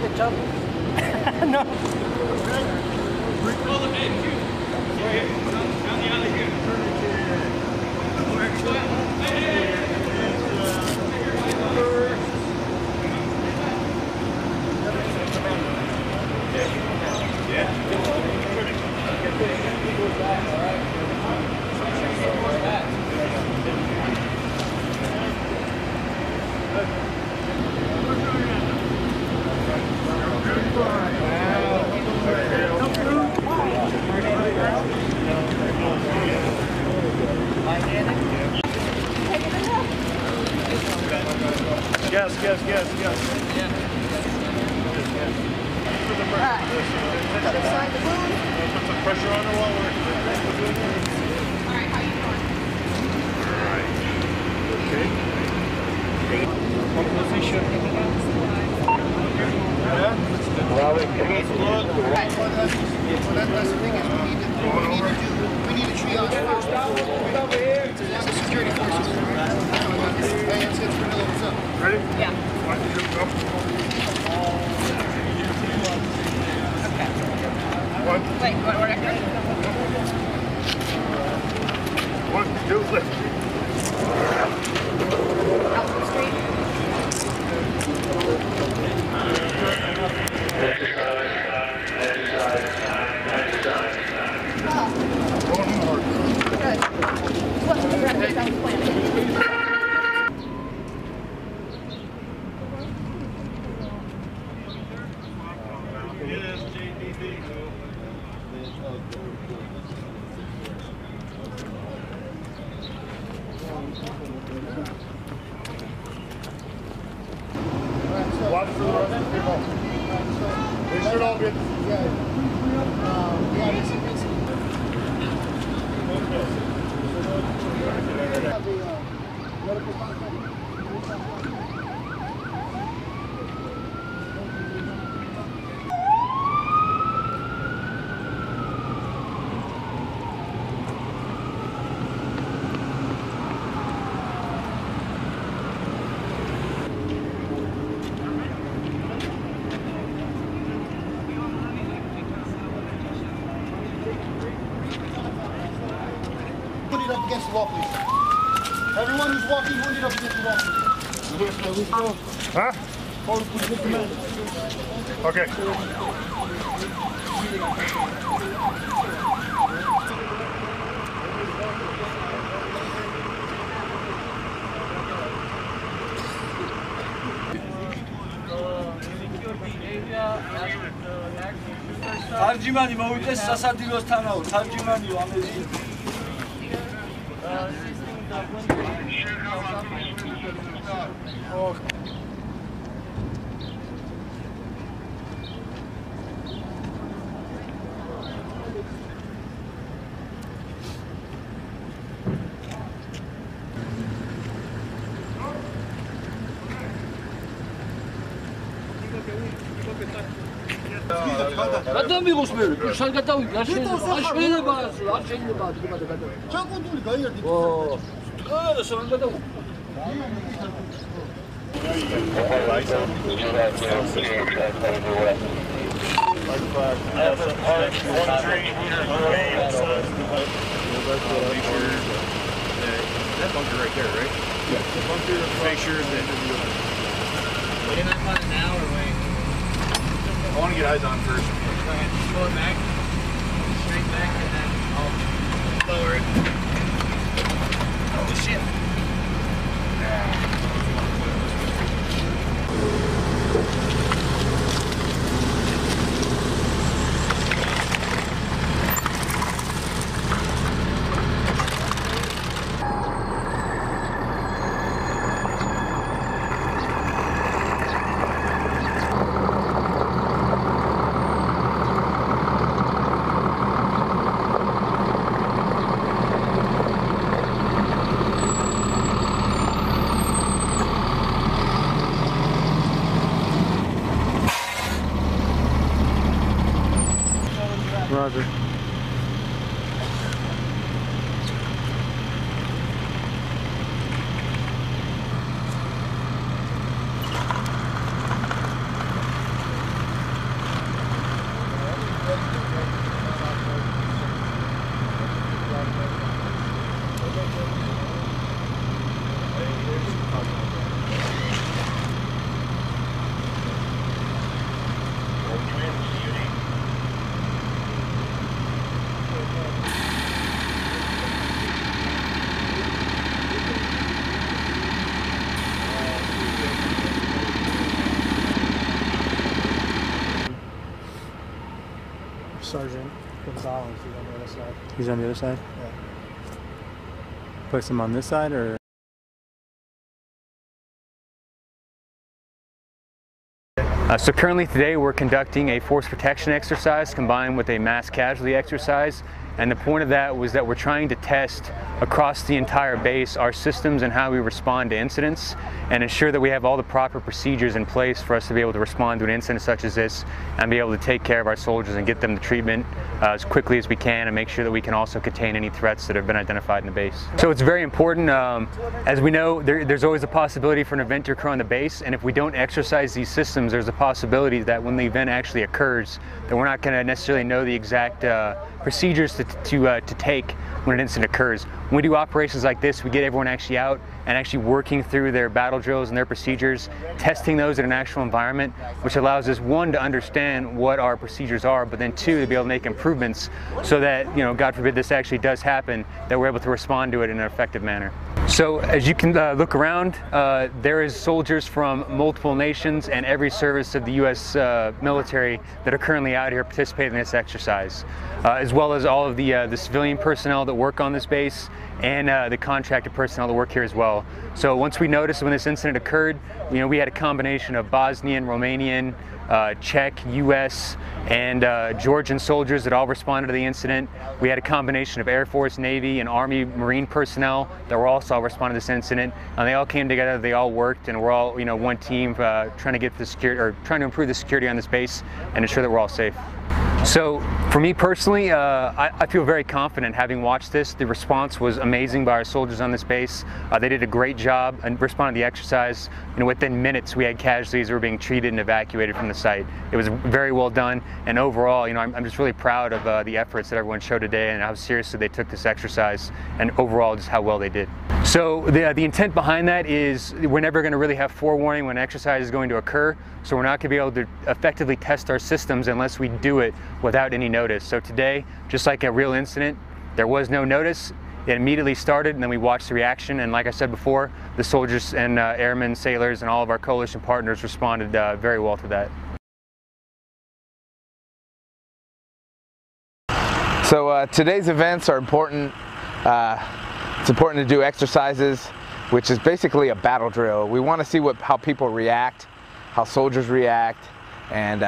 the jump. No. Yes. Yeah. Other side of the moon. Put some pressure on her while we're doing it. All right, how you doing? Okay. What position? Yeah. Well, Let's look. That's the thing is we need to triage first. It's a security forces. Hey, it's Vanilla, what's up? Ready? Yeah. 1, 2, go. Okay. 1. Wait, what record? 1, 2, lift. Out the street. Going hard. Good. What's the record that was planning? Watch for the rest of the people. They should all be. Put it up against the wall, please. Everyone who's walking, put it up against the wall, please. Huh? Okay. Tarjimani mოვიდეს სასადილოსთანაო, tarjimaniო ამაზე. გადამიღოს მე, შენ გადავიდე, არ შეიძლება, არ შეიძლება გადაგადო. ჩაკუნდული გაიარდი. ო, და შენ გადავიდე. That bunker right there, right? Yeah. The bunker. Make sure that. Waiting that one now or wait? I want to get eyes on first. Pull it back, straight back, and then I'll lower it. Oh shit. Roger. Sergeant Gonzalez. He's on the other side. He's on the other side? Yeah. Place him on this side, or? So currently today we're conducting a force protection exercise combined with a mass casualty exercise, and the point of that was that we're trying to test across the entire base our systems and how we respond to incidents, and ensure that we have all the proper procedures in place for us to be able to respond to an incident such as this and be able to take care of our soldiers and get them the treatment as quickly as we can, and make sure that we can also contain any threats that have been identified in the base. So it's very important, as we know, there's always a possibility for an event to occur on the base, and if we don't exercise these systems, there's a possibility that when the event actually occurs, that we're not going to necessarily know the exact procedures to take when an incident occurs. When we do operations like this, we get everyone actually out and actually working through their battle drills and their procedures, testing those in an actual environment, which allows us, one, to understand what our procedures are, but then two, to be able to make improvements so that, you know, God forbid this actually does happen, that we're able to respond to it in an effective manner. So as you can look around, there is soldiers from multiple nations and every service of the U.S. military that are currently out here participating in this exercise, as well as all of the civilian personnel that work on this base and the contracted personnel that work here as well. So once we noticed when this incident occurred, you know, we had a combination of Bosnian, Romanian, Czech, U.S., and Georgian soldiers that all responded to the incident. We had a combination of Air Force, Navy, and Army Marine personnel that were also responding to this incident, and they all came together. They all worked, and we're all, you know, one team trying to get the security, or trying to improve the security on this base and ensure that we're all safe. So for me personally, I feel very confident having watched this. The response was amazing by our soldiers on this base. They did a great job and responded to the exercise. You know, within minutes we had casualties that were being treated and evacuated from the site. It was very well done, and overall, you know, I'm just really proud of the efforts that everyone showed today and how seriously they took this exercise, and overall just how well they did. So the intent behind that is we're never going to really have forewarning when an exercise is going to occur, so we're not going to be able to effectively test our systems unless we do it without any notice. So today, just like a real incident, there was no notice. It immediately started, and then we watched the reaction, and like I said before, the soldiers and airmen, sailors, and all of our coalition partners responded very well to that. So today's events are important. It's important to do exercises, which is basically a battle drill. We want to see how people react, how soldiers react, and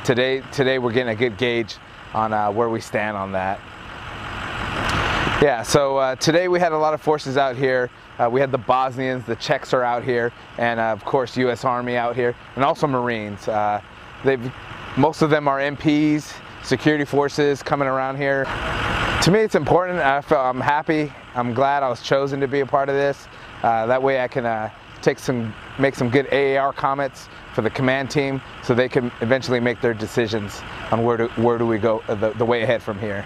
today we're getting a good gauge on where we stand on that. Yeah, so today we had a lot of forces out here. We had the Bosnians, the Czechs are out here, and of course U.S. Army out here, and also Marines. Most of them are MPs, security forces coming around here. To me, it's important. I'm happy. I'm glad I was chosen to be a part of this. That way I can make some good AAR comments for the command team, so they can eventually make their decisions on where do we go the way ahead from here.